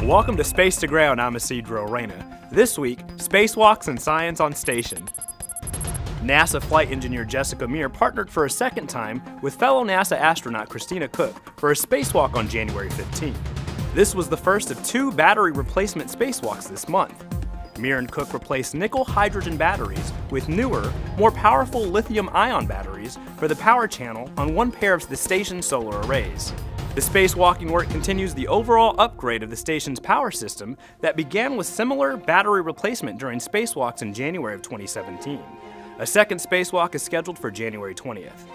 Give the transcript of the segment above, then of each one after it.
Welcome to Space to Ground. I'm Isidro Reyna. This week, spacewalks and science on station. NASA flight engineer Jessica Meir partnered for a second time with fellow NASA astronaut Christina Koch for a spacewalk on January 15th. This was the first of two battery replacement spacewalks this month. Meir and Koch replaced nickel-hydrogen batteries with newer, more powerful lithium-ion batteries for the power channel on one pair of the station's solar arrays. The spacewalking work continues the overall upgrade of the station's power system that began with similar battery replacement during spacewalks in January of 2017. A second spacewalk is scheduled for January 20th.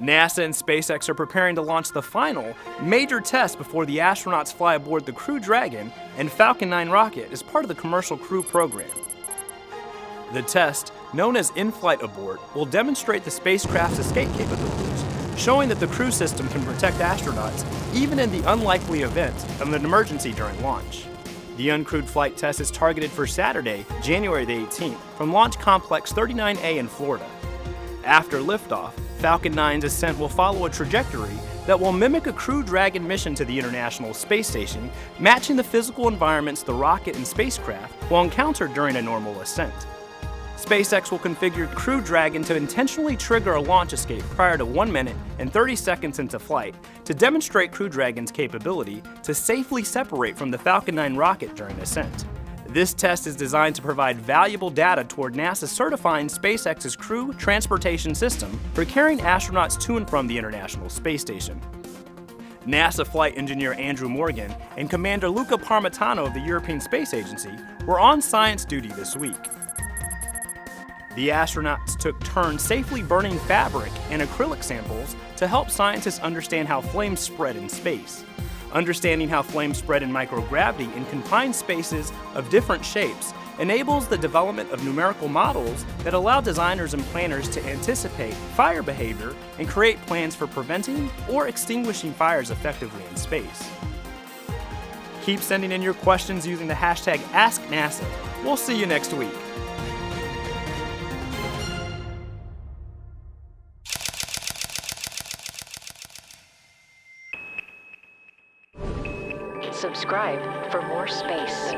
NASA and SpaceX are preparing to launch the final major test before the astronauts fly aboard the Crew Dragon and Falcon 9 rocket as part of the Commercial Crew program. The test, known as in-flight abort, will demonstrate the spacecraft's escape capabilities, showing that the crew system can protect astronauts even in the unlikely event of an emergency during launch. The uncrewed flight test is targeted for Saturday, January the 18th, from Launch Complex 39A in Florida. After liftoff, Falcon 9's ascent will follow a trajectory that will mimic a Crew Dragon mission to the International Space Station, matching the physical environments the rocket and spacecraft will encounter during a normal ascent. SpaceX will configure Crew Dragon to intentionally trigger a launch escape prior to 1 minute and 30 seconds into flight to demonstrate Crew Dragon's capability to safely separate from the Falcon 9 rocket during ascent. This test is designed to provide valuable data toward NASA certifying SpaceX's crew transportation system for carrying astronauts to and from the International Space Station. NASA flight engineer Andrew Morgan and Commander Luca Parmitano of the European Space Agency were on science duty this week. The astronauts took turns safely burning fabric and acrylic samples to help scientists understand how flames spread in space. Understanding how flames spread in microgravity in confined spaces of different shapes enables the development of numerical models that allow designers and planners to anticipate fire behavior and create plans for preventing or extinguishing fires effectively in space. Keep sending in your questions using the hashtag AskNASA. We'll see you next week. Subscribe for more space.